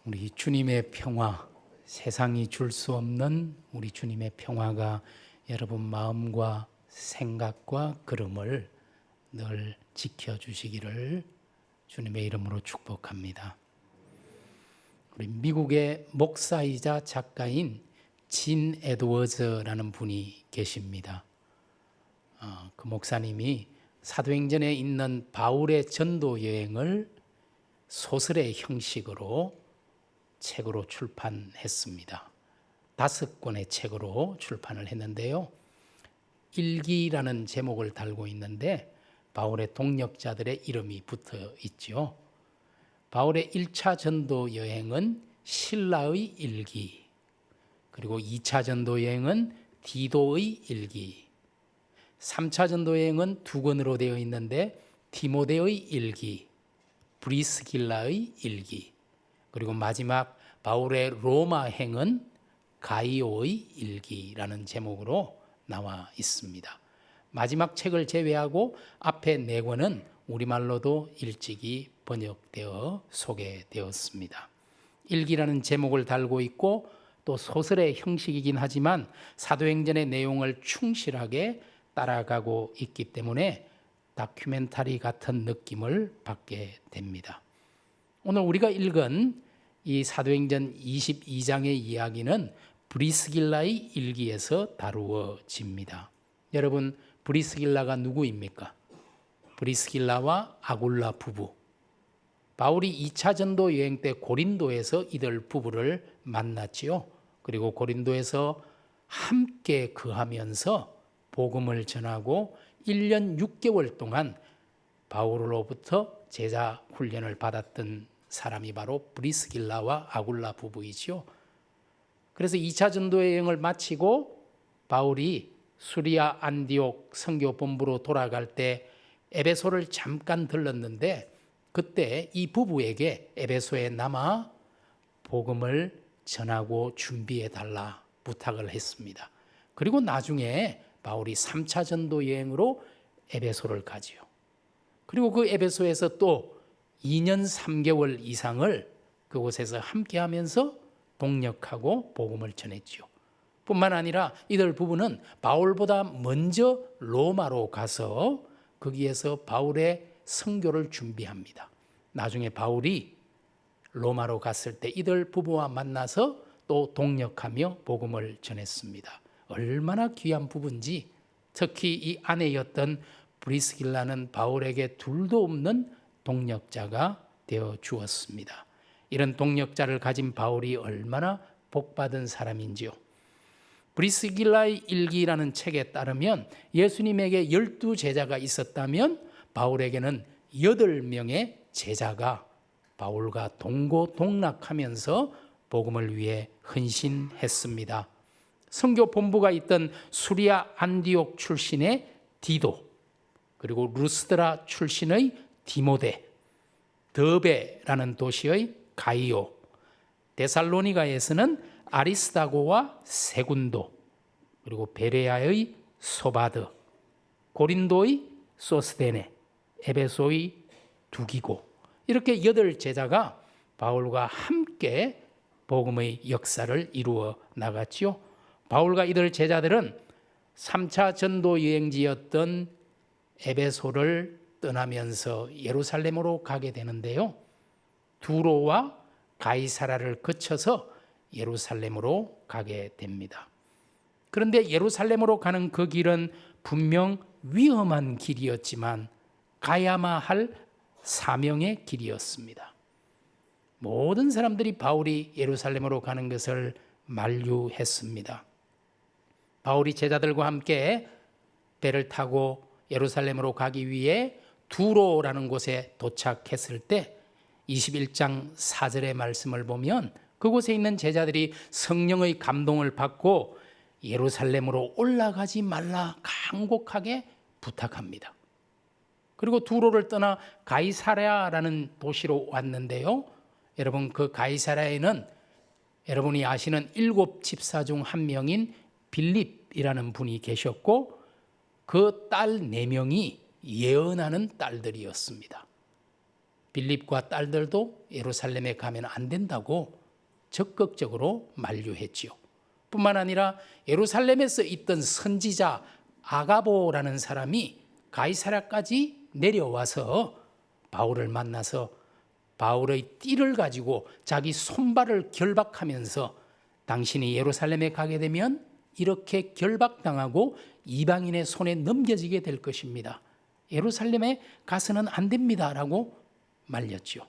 우리 주님의 평화, 세상이 줄 수 없는 우리 주님의 평화가 여러분 마음과 생각과 걸음을 늘 지켜주시기를 주님의 이름으로 축복합니다. 우리 미국의 목사이자 작가인 진 에드워즈라는 분이 계십니다. 그 목사님이 사도행전에 있는 바울의 전도 여행을 소설의 형식으로 책으로 출판했습니다. 5권의 책으로 출판을 했는데요. 일기라는 제목을 달고 있는데 바울의 동역자들의 이름이 붙어 있죠. 바울의 1차 전도 여행은 실라의 일기, 그리고 2차 전도 여행은 디도의 일기, 3차 전도 여행은 2권으로 되어 있는데 디모데의 일기, 브리스길라의 일기, 그리고 마지막 바울의 로마행은 가이오의 일기라는 제목으로 나와 있습니다. 마지막 책을 제외하고 앞에 4권은 우리말로도 일찍이 번역되어 소개되었습니다. 일기라는 제목을 달고 있고 또 소설의 형식이긴 하지만 사도행전의 내용을 충실하게 따라가고 있기 때문에 다큐멘터리 같은 느낌을 받게 됩니다. 오늘 우리가 읽은 이 사도행전 22장의 이야기는 브리스길라의 일기에서 다루어집니다. 여러분, 브리스길라가 누구입니까? 브리스길라와 아굴라 부부. 바울이 2차 전도 여행 때 고린도에서 이들 부부를 만났지요. 그리고 고린도에서 함께 거하면서 복음을 전하고 1년 6개월 동안 바울로부터 제자 훈련을 받았던 사람이 바로 브리스길라와 아굴라 부부이죠. 그래서 2차 전도 여행을 마치고 바울이 수리아 안디옥 선교 본부로 돌아갈 때 에베소를 잠깐 들렀는데 그때 이 부부에게 에베소에 남아 복음을 전하고 준비해 달라 부탁을 했습니다. 그리고 나중에 바울이 3차 전도 여행으로 에베소를 가지요. 그리고 그 에베소에서 또 2년 3개월 이상을 그곳에서 함께하면서 동역하고 복음을 전했지요. 뿐만 아니라 이들 부부는 바울보다 먼저 로마로 가서 거기에서 바울의 선교를 준비합니다. 나중에 바울이 로마로 갔을 때 이들 부부와 만나서 또 동역하며 복음을 전했습니다. 얼마나 귀한 부부인지, 특히 이 아내였던 브리스길라는 바울에게 둘도 없는 동역자가 되어 주었습니다. 이런 동역자를 가진 바울이 얼마나 복받은 사람인지요. 브리스길라의 일기라는 책에 따르면 예수님에게 12제자가 있었다면 바울에게는 8명의 제자가 바울과 동고동락하면서 복음을 위해 헌신했습니다. 선교 본부가 있던 수리아 안디옥 출신의 디도, 그리고 루스드라 출신의 디모데, 더베라는 도시의 가이오, 데살로니가에서는 아리스다고와 세군도, 그리고 베레아의 소바드, 고린도의 소스데네, 에베소의 두기고, 이렇게 8제자가 바울과 함께 복음의 역사를 이루어 나갔지요. 바울과 이들 제자들은 3차 전도 여행지였던 에베소를 떠나면서 예루살렘으로 가게 되는데요. 두로와 가이사라를 거쳐서 예루살렘으로 가게 됩니다. 그런데 예루살렘으로 가는 그 길은 분명 위험한 길이었지만 가야만 할 사명의 길이었습니다. 모든 사람들이 바울이 예루살렘으로 가는 것을 만류했습니다. 바울이 제자들과 함께 배를 타고 예루살렘으로 가기 위해 두로라는 곳에 도착했을 때 21장 4절의 말씀을 보면 그곳에 있는 제자들이 성령의 감동을 받고 예루살렘으로 올라가지 말라 간곡하게 부탁합니다. 그리고 두로를 떠나 가이사랴라는 도시로 왔는데요. 여러분, 그 가이사랴에는 여러분이 아시는 7집사 중 한 명인 빌립이라는 분이 계셨고 그 딸 4명이 예언하는 딸들이었습니다. 빌립과 딸들도 예루살렘에 가면 안 된다고 적극적으로 만류했지요. 뿐만 아니라 예루살렘에서 있던 선지자 아가보라는 사람이 가이사랴까지 내려와서 바울을 만나서 바울의 띠를 가지고 자기 손발을 결박하면서 당신이 예루살렘에 가게 되면 이렇게 결박당하고 이방인의 손에 넘겨지게 될 것입니다. 예루살렘에 가서는 안 됩니다 라고 말렸죠.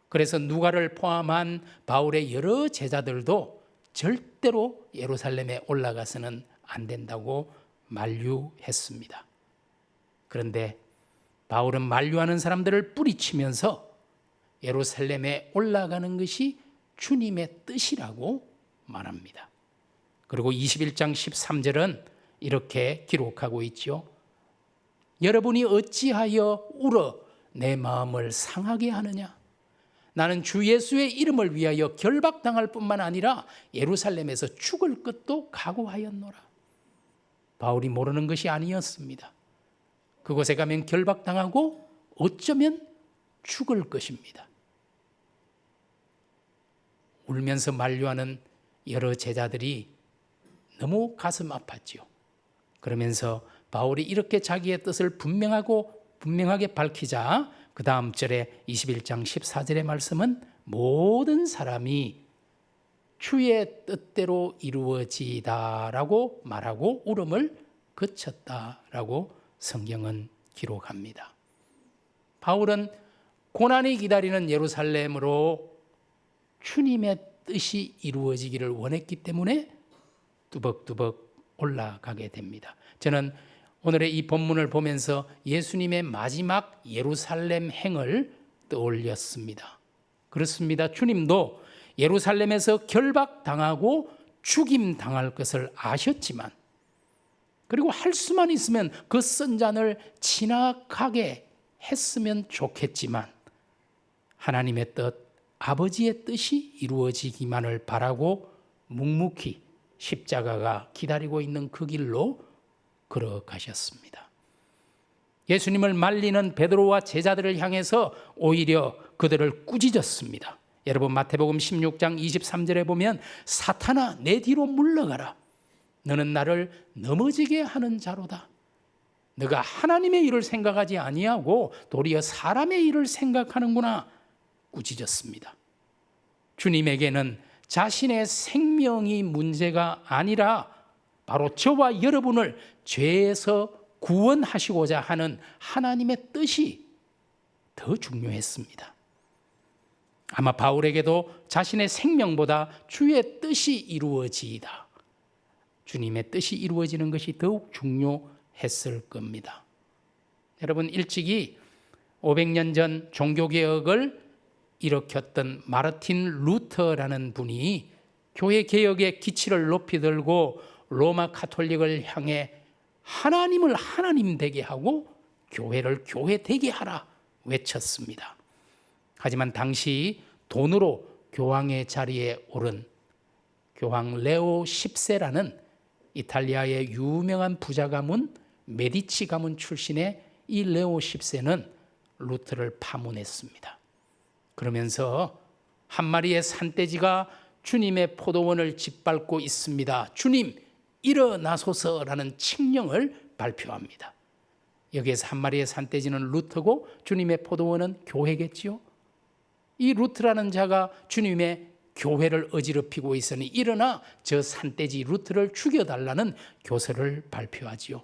그래서 누가를 포함한 바울의 여러 제자들도 절대로 예루살렘에 올라가서는 안 된다고 만류했습니다. 그런데 바울은 만류하는 사람들을 뿌리치면서 예루살렘에 올라가는 것이 주님의 뜻이라고 말합니다. 그리고 21장 13절은 이렇게 기록하고 있죠. 여러분이 어찌하여 울어 내 마음을 상하게 하느냐? 나는 주 예수의 이름을 위하여 결박당할 뿐만 아니라 예루살렘에서 죽을 것도 각오하였노라. 바울이 모르는 것이 아니었습니다. 그곳에 가면 결박당하고 어쩌면 죽을 것입니다. 울면서 만류하는 여러 제자들이 너무 가슴 아팠지요. 그러면서 바울이 이렇게 자기의 뜻을 분명하게 밝히자 그 다음 절에 21장 14절의 말씀은 모든 사람이 주의 뜻대로 이루어지다라고 말하고 울음을 그쳤다라고 성경은 기록합니다. 바울은 고난이 기다리는 예루살렘으로 주님의 뜻이 이루어지기를 원했기 때문에 뚜벅뚜벅 올라가게 됩니다. 저는 오늘의 이 본문을 보면서 예수님의 마지막 예루살렘 행을 떠올렸습니다. 그렇습니다. 주님도 예루살렘에서 결박당하고 죽임당할 것을 아셨지만, 그리고 할 수만 있으면 그 선잔을 진하게 했으면 좋겠지만, 하나님의 뜻, 아버지의 뜻이 이루어지기만을 바라고 묵묵히 십자가가 기다리고 있는 그 길로 걸어가셨습니다. 예수님을 말리는 베드로와 제자들을 향해서 오히려 그들을 꾸짖었습니다. 여러분, 마태복음 16장 23절에 보면 사탄아 내 뒤로 물러가라. 너는 나를 넘어지게 하는 자로다. 너가 하나님의 일을 생각하지 아니하고 도리어 사람의 일을 생각하는구나. 꾸짖었습니다. 주님에게는 자신의 생명이 문제가 아니라 바로 저와 여러분을 죄에서 구원하시고자 하는 하나님의 뜻이 더 중요했습니다. 아마 바울에게도 자신의 생명보다 주의 뜻이 이루어지이다, 주님의 뜻이 이루어지는 것이 더욱 중요했을 겁니다. 여러분, 일찍이 500년 전 종교개혁을 일으켰던 마르틴 루터라는 분이 교회 개혁의 기치를 높이 들고 로마 가톨릭을 향해 하나님을 하나님 되게 하고 교회를 교회 되게 하라 외쳤습니다. 하지만 당시 돈으로 교황의 자리에 오른 교황 레오 10세라는 이탈리아의 유명한 부자 가문 메디치 가문 출신의 이 레오 10세는 루터를 파문했습니다. 그러면서 한 마리의 산돼지가 주님의 포도원을 짓밟고 있습니다. 주님 일어나소서라는 칙령을 발표합니다. 여기에서 한 마리의 산돼지는 루터고 주님의 포도원은 교회겠지요. 이 루터라는 자가 주님의 교회를 어지럽히고 있으니 일어나 저 산돼지 루터를 죽여달라는 교서를 발표하지요.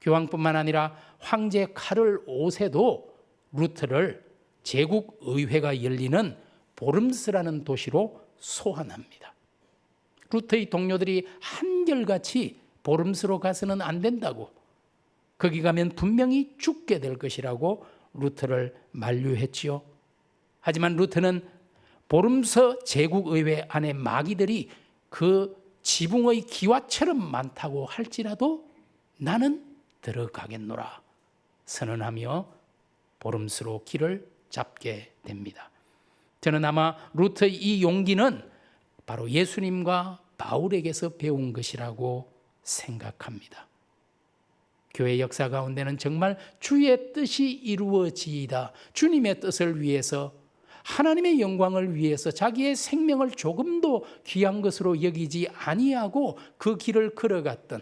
교황뿐만 아니라 황제 카를 5세도 루터를 제국의회가 열리는 보름스라는 도시로 소환합니다. 루터의 동료들이 한결같이 보름스로 가서는 안 된다고, 거기 가면 분명히 죽게 될 것이라고 루터를 만류했지요. 하지만 루터는 보름서 제국의회 안에 마귀들이 그 지붕의 기와처럼 많다고 할지라도 나는 들어가겠노라 선언하며 보름스로 길을 잡게 됩니다. 저는 아마 루터의 이 용기는 바로 예수님과 바울에게서 배운 것이라고 생각합니다. 교회 역사 가운데는 정말 주의 뜻이 이루어지이다, 주님의 뜻을 위해서, 하나님의 영광을 위해서 자기의 생명을 조금도 귀한 것으로 여기지 아니하고 그 길을 걸어갔던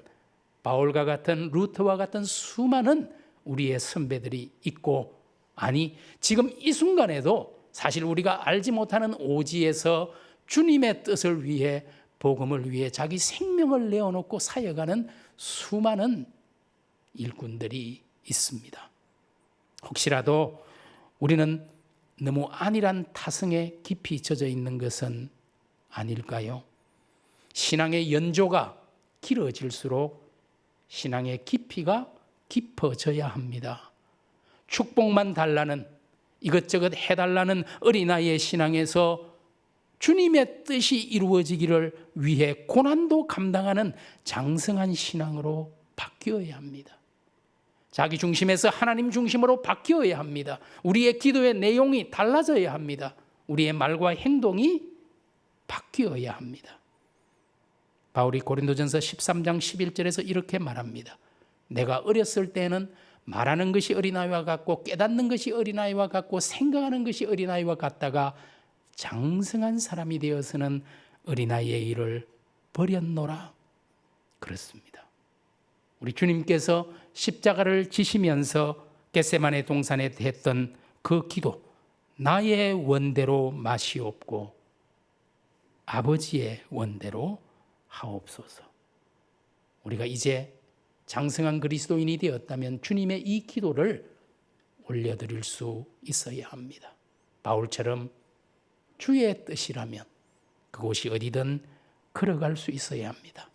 바울과 같은, 루터와 같은 수많은 우리의 선배들이 있고, 아니 지금 이 순간에도 사실 우리가 알지 못하는 오지에서 주님의 뜻을 위해, 복음을 위해 자기 생명을 내어놓고 사역하는 수많은 일꾼들이 있습니다. 혹시라도 우리는 너무 안일한 타성에 깊이 젖어 있는 것은 아닐까요? 신앙의 연조가 길어질수록 신앙의 깊이가 깊어져야 합니다. 축복만 달라는, 이것저것 해달라는 어린아이의 신앙에서 주님의 뜻이 이루어지기를 위해 고난도 감당하는 장성한 신앙으로 바뀌어야 합니다. 자기 중심에서 하나님 중심으로 바뀌어야 합니다. 우리의 기도의 내용이 달라져야 합니다. 우리의 말과 행동이 바뀌어야 합니다. 바울이 고린도전서 13장 11절에서 이렇게 말합니다. 내가 어렸을 때는 말하는 것이 어린아이와 같고 깨닫는 것이 어린아이와 같고 생각하는 것이 어린아이와 같다가 장성한 사람이 되어서는 어린아이의 일을 버렸노라. 그렇습니다. 우리 주님께서 십자가를 지시면서 겟세마네 동산에 했던 그 기도, 나의 원대로 마시옵고 아버지의 원대로 하옵소서. 우리가 이제 장성한 그리스도인이 되었다면 주님의 이 기도를 올려드릴 수 있어야 합니다. 바울처럼 주의 뜻이라면 그곳이 어디든 걸어갈 수 있어야 합니다.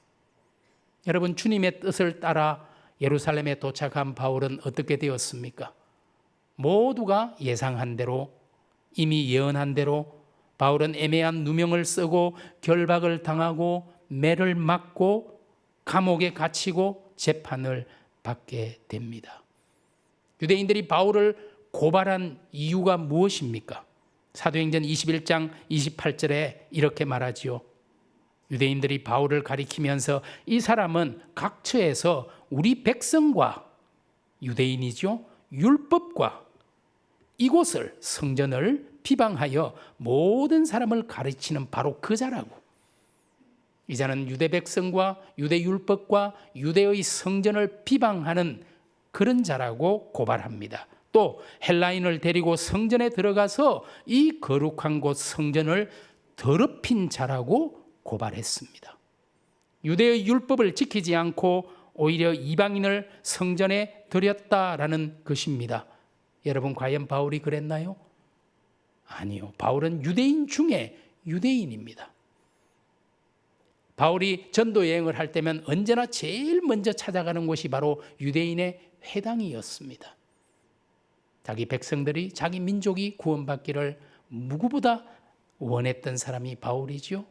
여러분, 주님의 뜻을 따라 예루살렘에 도착한 바울은 어떻게 되었습니까? 모두가 예상한 대로, 이미 예언한 대로 바울은 애매한 누명을 쓰고 결박을 당하고 매를 맞고 감옥에 갇히고 재판을 받게 됩니다. 유대인들이 바울을 고발한 이유가 무엇입니까? 사도행전 21장 28절에 이렇게 말하지요. 유대인들이 바울을 가리키면서 이 사람은 각처에서 우리 백성과, 유대인이죠, 율법과 이곳을, 성전을 비방하여 모든 사람을 가르치는 바로 그 자라고. 이 자는 유대 백성과 유대 율법과 유대의 성전을 비방하는 그런 자라고 고발합니다. 또 헬라인을 데리고 성전에 들어가서 이 거룩한 곳 성전을 더럽힌 자라고 고발했습니다. 유대의 율법을 지키지 않고 오히려 이방인을 성전에 들였다라는 것입니다. 여러분, 과연 바울이 그랬나요? 아니요. 바울은 유대인 중에 유대인입니다. 바울이 전도 여행을 할 때면 언제나 제일 먼저 찾아가는 곳이 바로 유대인의 회당이었습니다. 자기 백성들이, 자기 민족이 구원받기를 누구보다 원했던 사람이 바울이죠.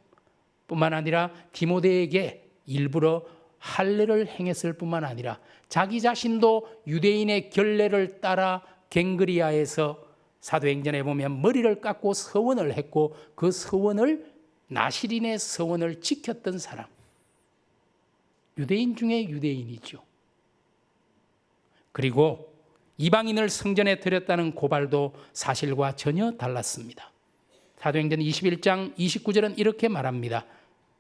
뿐만 아니라 디모데에게 일부러 할례를 행했을 뿐만 아니라 자기 자신도 유대인의 결례를 따라 갱그리아에서, 사도행전에 보면 머리를 깎고 서원을 했고 그 서원을, 나시린의 서원을 지켰던 사람, 유대인 중에 유대인이죠. 그리고 이방인을 성전에 들였다는 고발도 사실과 전혀 달랐습니다. 사도행전 21장 29절은 이렇게 말합니다.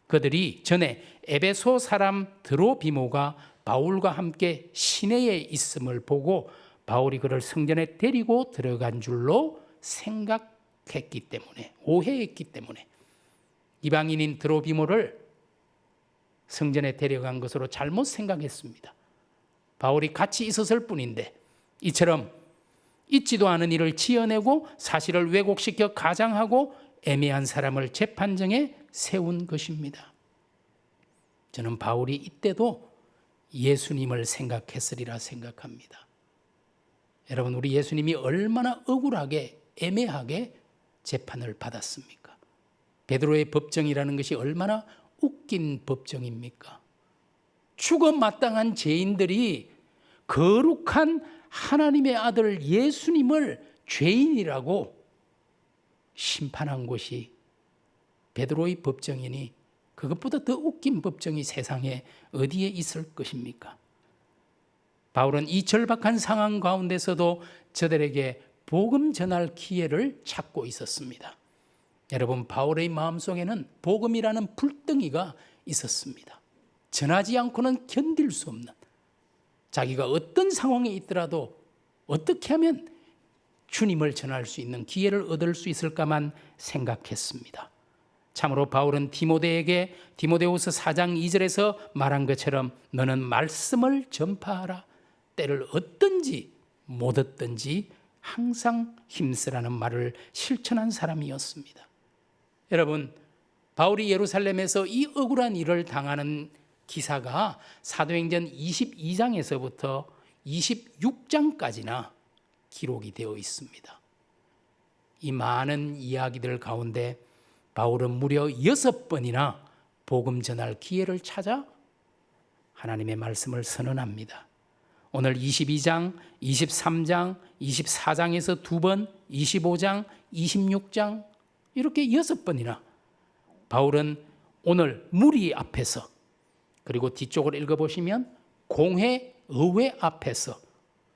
그들이 전에 에베소 사람 드로비모가 바울과 함께 시내에 있음을 보고 바울이 그를 성전에 데리고 들어간 줄로 생각했기 때문에, 오해했기 때문에 이방인인 드로비모를 성전에 데려간 것으로 잘못 생각했습니다. 바울이 같이 있었을 뿐인데 이처럼 있지도 않은 일을 지어내고 사실을 왜곡시켜 가장하고 애매한 사람을 재판정에 세운 것입니다. 저는 바울이 이때도 예수님을 생각했으리라 생각합니다. 여러분, 우리 예수님이 얼마나 억울하게, 애매하게 재판을 받았습니까? 베드로의 법정이라는 것이 얼마나 웃긴 법정입니까? 죽어 마땅한 죄인들이 거룩한 하나님의 아들 예수님을 죄인이라고 심판한 곳이 베드로의 법정이니 그것보다 더 웃긴 법정이 세상에 어디에 있을 것입니까? 바울은 이 절박한 상황 가운데서도 저들에게 복음 전할 기회를 찾고 있었습니다. 여러분, 바울의 마음속에는 복음이라는 불덩이가 있었습니다. 전하지 않고는 견딜 수 없는, 자기가 어떤 상황에 있더라도 어떻게 하면 주님을 전할 수 있는 기회를 얻을 수 있을까만 생각했습니다. 참으로 바울은 디모데에게 디모데후서 4장 2절에서 말한 것처럼 너는 말씀을 전파하라. 때를 얻든지 못 얻든지 항상 힘쓰라는 말을 실천한 사람이었습니다. 여러분, 바울이 예루살렘에서 이 억울한 일을 당하는 기사가 사도행전 22장에서부터 26장까지나 기록이 되어 있습니다. 이 많은 이야기들 가운데 바울은 무려 6번이나 복음 전할 기회를 찾아 하나님의 말씀을 선언합니다. 오늘 22장, 23장, 24장에서 2번, 25장, 26장 이렇게 6번이나 바울은 오늘 무리 앞에서, 그리고 뒤쪽을 읽어보시면 공회 의회 앞에서,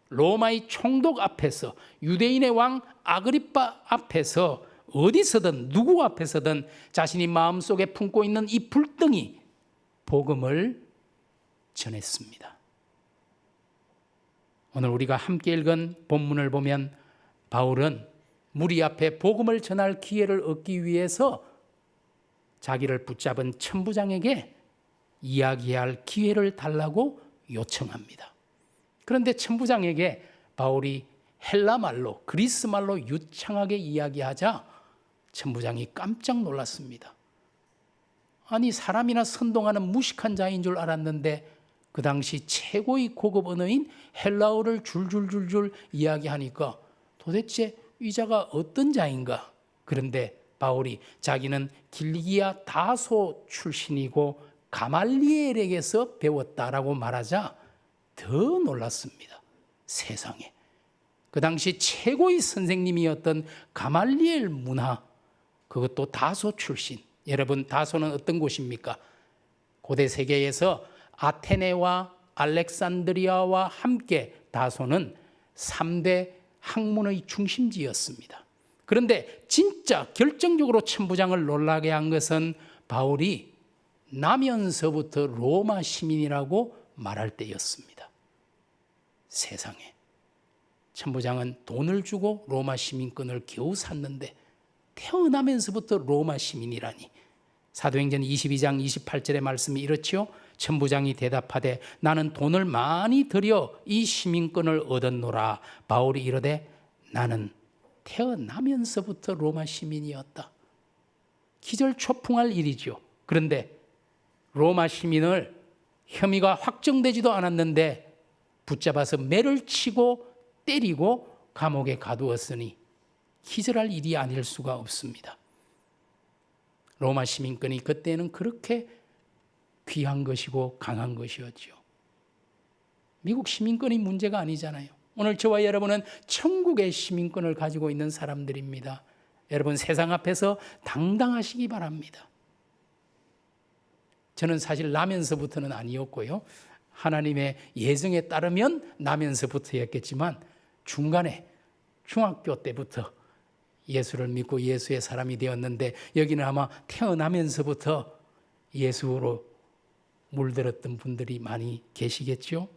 로마의 총독 앞에서, 유대인의 왕 아그리빠 앞에서, 어디서든 누구 앞에서든 자신이 마음속에 품고 있는 이 불덩이 복음을 전했습니다. 오늘 우리가 함께 읽은 본문을 보면 바울은 무리 앞에 복음을 전할 기회를 얻기 위해서 자기를 붙잡은 천부장에게 이야기할 기회를 달라고 요청합니다. 그런데 천부장에게 바울이 헬라말로, 그리스말로 유창하게 이야기하자 천부장이 깜짝 놀랐습니다. 아니, 사람이나 선동하는 무식한 자인 줄 알았는데 그 당시 최고의 고급 언어인 헬라어를 줄줄줄줄 이야기하니까 도대체 이 자가 어떤 자인가? 그런데 바울이 자기는 길리기아 다소 출신이고 가말리엘에게서 배웠다라고 말하자 더 놀랐습니다. 세상에. 그 당시 최고의 선생님이었던 가말리엘 문화, 그것도 다소 출신. 여러분, 다소는 어떤 곳입니까? 고대 세계에서 아테네와 알렉산드리아와 함께 다소는 3대 학문의 중심지였습니다. 그런데 진짜 결정적으로 천부장을 놀라게 한 것은 바울이 나면서부터 로마 시민이라고 말할 때였습니다. 세상에. 천부장은 돈을 주고 로마 시민권을 겨우 샀는데 태어나면서부터 로마 시민이라니. 사도행전 22장 28절의 말씀이 이렇지요. 천부장이 대답하되 나는 돈을 많이 들여 이 시민권을 얻었노라. 바울이 이르되 나는 태어나면서부터 로마 시민이었다. 기절초풍할 일이죠. 그런데 로마 시민을 혐의가 확정되지도 않았는데 붙잡아서 매를 치고 때리고 감옥에 가두었으니 기절할 일이 아닐 수가 없습니다. 로마 시민권이 그때는 그렇게 귀한 것이고 강한 것이었죠. 미국 시민권이 문제가 아니잖아요. 오늘 저와 여러분은 천국의 시민권을 가지고 있는 사람들입니다. 여러분, 세상 앞에서 당당하시기 바랍니다. 저는 사실 나면서부터는 아니었고요. 하나님의 예정에 따르면 나면서부터였겠지만 중간에 중학교 때부터 예수를 믿고 예수의 사람이 되었는데 여기는 아마 태어나면서부터 예수로 물들었던 분들이 많이 계시겠죠.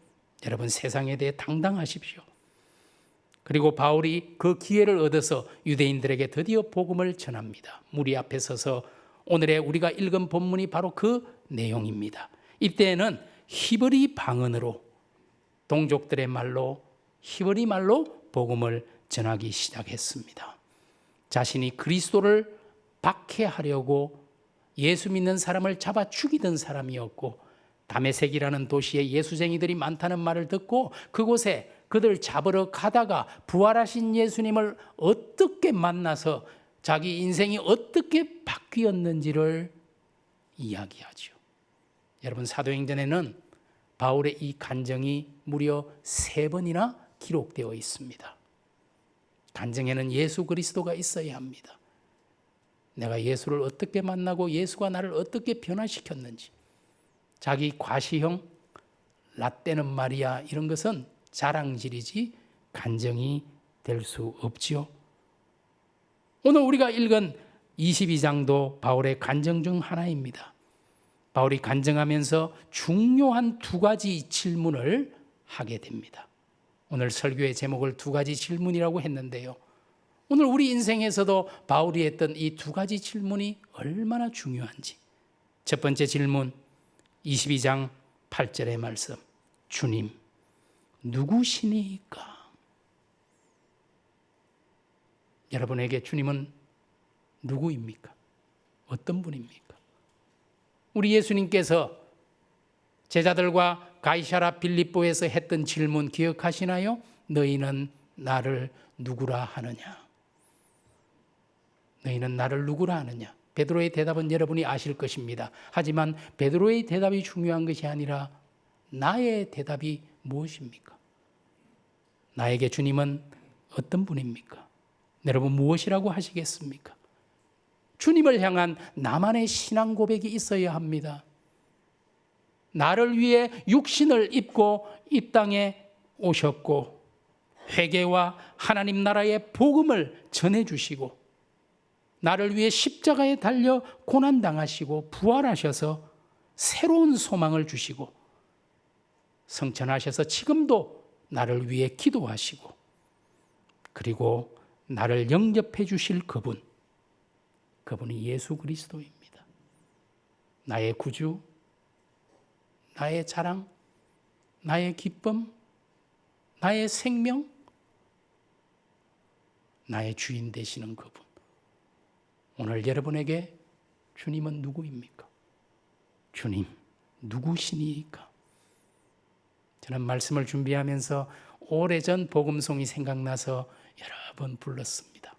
여러분, 세상에 대해 당당하십시오. 그리고 바울이 그 기회를 얻어서 유대인들에게 드디어 복음을 전합니다. 무리 앞에 서서 오늘의 우리가 읽은 본문이 바로 그 내용입니다. 이때에는 히브리 방언으로, 동족들의 말로, 히브리 말로 복음을 전하기 시작했습니다. 자신이 그리스도를 박해하려고 예수 믿는 사람을 잡아 죽이던 사람이었고, 다메섹이라는 도시에 예수쟁이들이 많다는 말을 듣고 그곳에 그들 잡으러 가다가 부활하신 예수님을 어떻게 만나서 자기 인생이 어떻게 바뀌었는지를 이야기하죠. 여러분, 사도행전에는 바울의 이 간증이 무려 3번이나 기록되어 있습니다. 간증에는 예수 그리스도가 있어야 합니다. 내가 예수를 어떻게 만나고 예수가 나를 어떻게 변화시켰는지, 자기 과시형 라떼는 말이야 이런 것은 자랑질이지 간증이 될 수 없지요. 오늘 우리가 읽은 22장도 바울의 간증 중 하나입니다. 바울이 간증하면서 중요한 두 가지 질문을 하게 됩니다. 오늘 설교의 제목을 두 가지 질문이라고 했는데요. 오늘 우리 인생에서도 바울이 했던 이 두 가지 질문이 얼마나 중요한지. 첫 번째 질문, 22장 8절의 말씀. 주님, 누구시니까? 여러분에게 주님은 누구입니까? 어떤 분입니까? 우리 예수님께서 제자들과 가이사랴 빌립보에서 했던 질문 기억하시나요? 너희는 나를 누구라 하느냐? 너희는 나를 누구라 하느냐? 베드로의 대답은 여러분이 아실 것입니다. 하지만 베드로의 대답이 중요한 것이 아니라 나의 대답이 무엇입니까? 나에게 주님은 어떤 분입니까? 여러분 무엇이라고 하시겠습니까? 주님을 향한 나만의 신앙 고백이 있어야 합니다. 나를 위해 육신을 입고 이 땅에 오셨고 회개와 하나님 나라의 복음을 전해주시고 나를 위해 십자가에 달려 고난당하시고 부활하셔서 새로운 소망을 주시고 성천하셔서 지금도 나를 위해 기도하시고 그리고 나를 영접해 주실 그분이 예수 그리스도입니다. 나의 구주, 나의 자랑, 나의 기쁨, 나의 생명, 나의 주인 되시는 그분. 오늘 여러분에게 주님은 누구입니까? 주님, 누구시니까? 저는 말씀을 준비하면서 오래전 복음송이 생각나서 여러 번 불렀습니다.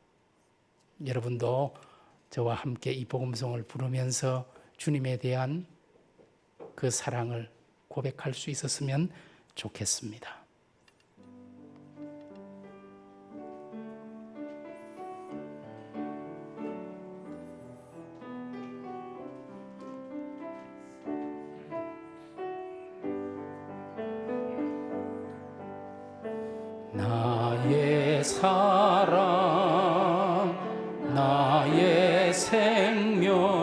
여러분도 저와 함께 이 복음송을 부르면서 주님에 대한 그 사랑을 고백할 수 있었으면 좋겠습니다. 나의 사랑, 나의 생명,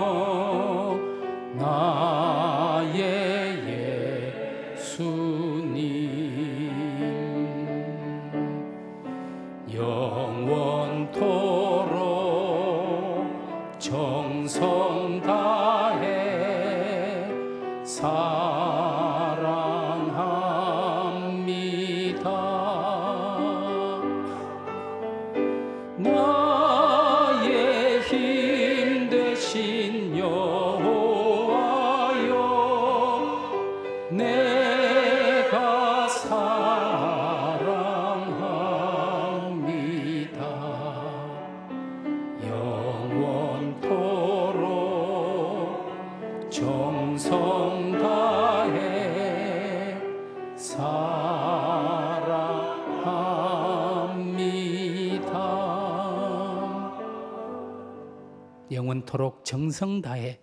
나의 예수님, 영원토록 정성 다해 나의 힘 되신 여호와여 내가 사랑합니다. 영원토록 정성 다해 영원토록 정성 다해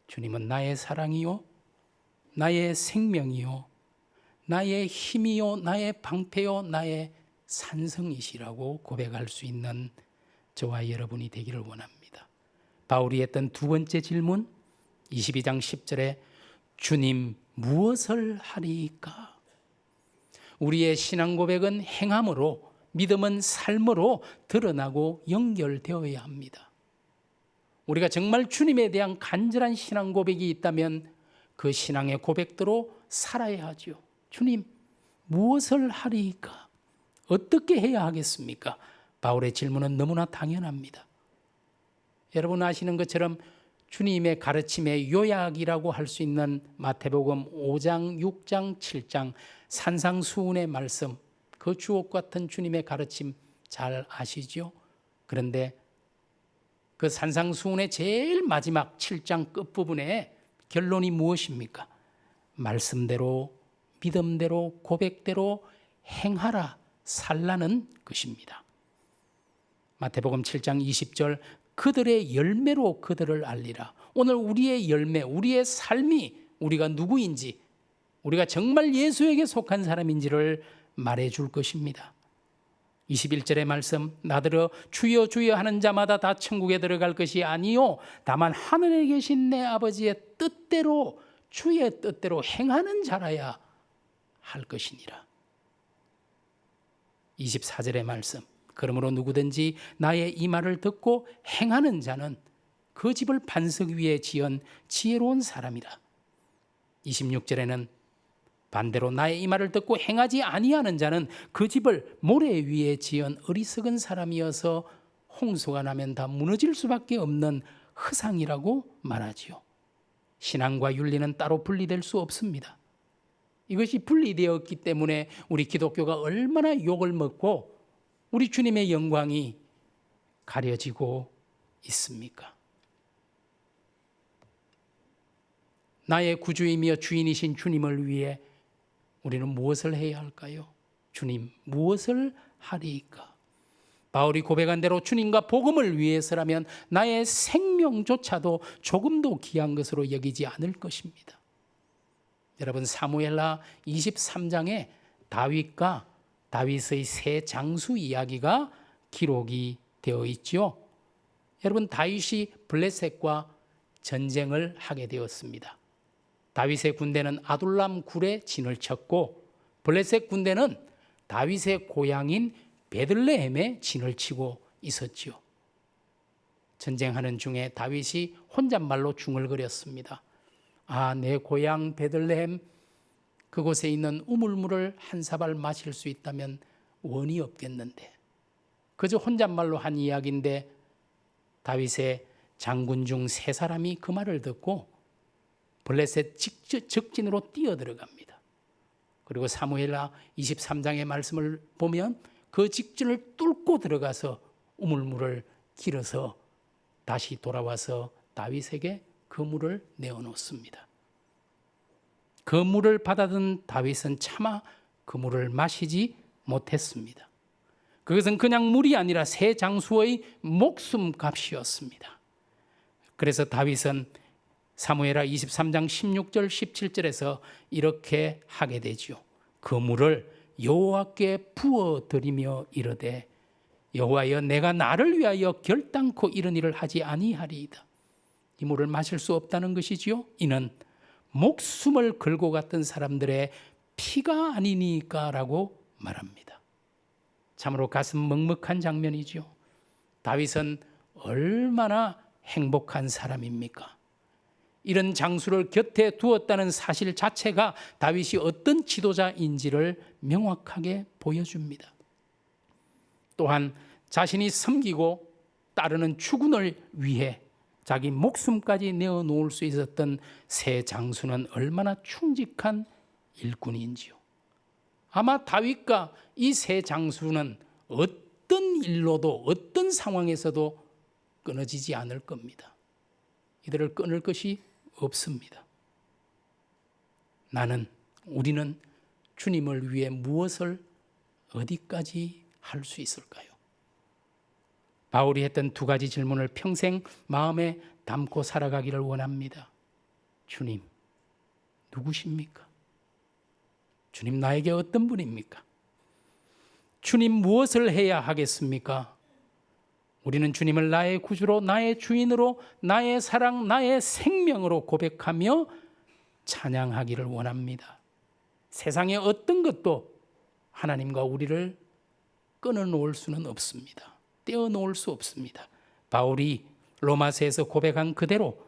주님은 나의 사랑이요 나의 생명이요 나의 힘이요 나의 방패요 나의 산성이시라고 고백할 수 있는 저와 여러분이 되기를 원합니다. 바울이 했던 두 번째 질문 22장 10절에 주님 무엇을 하리까? 우리의 신앙 고백은 행함으로 믿음은 삶으로 드러나고 연결되어야 합니다. 우리가 정말 주님에 대한 간절한 신앙 고백이 있다면 그 신앙의 고백대로 살아야 하죠. 주님, 무엇을 하리까? 어떻게 해야 하겠습니까? 바울의 질문은 너무나 당연합니다. 여러분 아시는 것처럼 주님의 가르침의 요약이라고 할 수 있는 마태복음 5장, 6장, 7장 산상수훈의 말씀, 그 주옥 같은 주님의 가르침 잘 아시죠? 그런데 그 산상수훈의 제일 마지막 7장 끝부분에 결론이 무엇입니까? 말씀대로, 믿음대로, 고백대로 행하라, 살라는 것입니다. 마태복음 7장 20절 그들의 열매로 그들을 알리라. 오늘 우리의 열매, 우리의 삶이 우리가 누구인지, 우리가 정말 예수에게 속한 사람인지를 말해줄 것입니다. 21절의 말씀, 나더러 주여 주여 하는 자마다 다 천국에 들어갈 것이 아니요 다만 하늘에 계신 내 아버지의 뜻대로 주의 뜻대로 행하는 자라야 할 것이니라. 24절의 말씀, 그러므로 누구든지 나의 이 말을 듣고 행하는 자는 그 집을 반석 위에 지은 지혜로운 사람이라. 26절에는 반대로 나의 이 말을 듣고 행하지 아니하는 자는 그 집을 모래 위에 지은 어리석은 사람이어서 홍수가 나면 다 무너질 수밖에 없는 흙상이라고 말하지요. 신앙과 윤리는 따로 분리될 수 없습니다. 이것이 분리되었기 때문에 우리 기독교가 얼마나 욕을 먹고 우리 주님의 영광이 가려지고 있습니까? 나의 구주이며 주인이신 주님을 위해 우리는 무엇을 해야 할까요? 주님, 무엇을 하리이까? 바울이 고백한 대로 주님과 복음을 위해서라면 나의 생명조차도 조금도 귀한 것으로 여기지 않을 것입니다. 여러분, 사무엘하 23장에 다윗과 다윗의 세 장수 이야기가 기록이 되어 있죠. 여러분, 다윗이 블레셋과 전쟁을 하게 되었습니다. 다윗의 군대는 아둘람 굴에 진을 쳤고 블레셋 군대는 다윗의 고향인 베들레헴에 진을 치고 있었지요. 전쟁하는 중에 다윗이 혼잣말로 중얼거렸습니다. 아, 내 고향 베들레헴 그곳에 있는 우물물을 한 사발 마실 수 있다면 원이 없겠는데. 그저 혼잣말로 한 이야기인데 다윗의 장군 중 세 사람이 그 말을 듣고 블레셋 적진으로 뛰어들어갑니다. 그리고 사무엘하 23장의 말씀을 보면 그 직전을 뚫고 들어가서 우물물을 길어서 다시 돌아와서 다윗에게 그 물을 내어놓습니다. 그 물을 받아든 다윗은 차마 그 물을 마시지 못했습니다. 그것은 그냥 물이 아니라 세 장수의 목숨값이었습니다. 그래서 다윗은 사무엘하 23장 16절 17절에서 이렇게 하게 되죠. 그 물을 여호와께 부어드리며 이르되 여호와여 내가 나를 위하여 결단코 이런 일을 하지 아니하리이다. 이 물을 마실 수 없다는 것이지요. 이는 목숨을 걸고 갔던 사람들의 피가 아니니까라고 말합니다. 참으로 가슴 먹먹한 장면이죠. 다윗은 얼마나 행복한 사람입니까? 이런 장수를 곁에 두었다는 사실 자체가 다윗이 어떤 지도자인지를 명확하게 보여줍니다. 또한 자신이 섬기고 따르는 주군을 위해 자기 목숨까지 내어놓을 수 있었던 세 장수는 얼마나 충직한 일꾼인지요. 아마 다윗과 이 세 장수는 어떤 일로도 어떤 상황에서도 끊어지지 않을 겁니다. 이들을 끊을 것이 없습니다. 우리는 주님을 위해 무엇을 어디까지 할 수 있을까요? 바울이 했던 두 가지 질문을 평생 마음에 담고 살아가기를 원합니다. 주님, 누구십니까? 주님, 나에게 어떤 분입니까? 주님, 무엇을 해야 하겠습니까? 우리는 주님을 나의 구주로, 나의 주인으로, 나의 사랑, 나의 생명으로 고백하며 찬양하기를 원합니다. 세상의 어떤 것도 하나님과 우리를 끊어놓을 수는 없습니다. 떼어놓을 수 없습니다. 바울이 로마서에서 고백한 그대로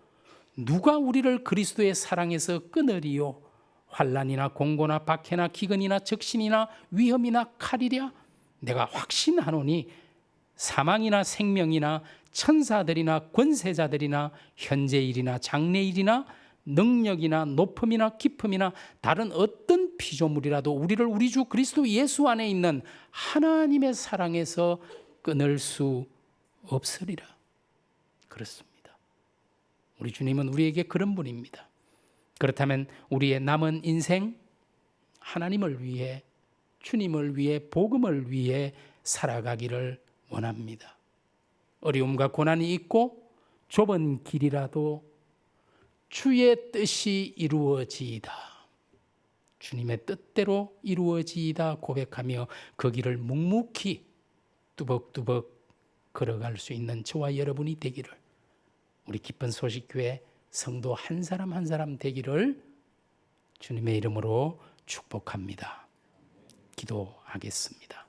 누가 우리를 그리스도의 사랑에서 끊으리요? 환난이나 공고나 박해나 기근이나 적신이나 위험이나 칼이랴? 내가 확신하노니 사망이나 생명이나 천사들이나 권세자들이나 현재일이나 장래일이나 능력이나 높음이나 깊음이나 다른 어떤 피조물이라도 우리를 우리 주 그리스도 예수 안에 있는 하나님의 사랑에서 끊을 수 없으리라. 그렇습니다. 우리 주님은 우리에게 그런 분입니다. 그렇다면 우리의 남은 인생 하나님을 위해, 주님을 위해, 복음을 위해 살아가기를 원합니다. 어려움과 고난이 있고 좁은 길이라도 주의 뜻이 이루어지이다. 주님의 뜻대로 이루어지이다 고백하며 그 길을 묵묵히 뚜벅뚜벅 걸어갈 수 있는 저와 여러분이 되기를, 우리 기쁜 소식교회 성도 한 사람 한 사람 되기를 주님의 이름으로 축복합니다. 기도하겠습니다.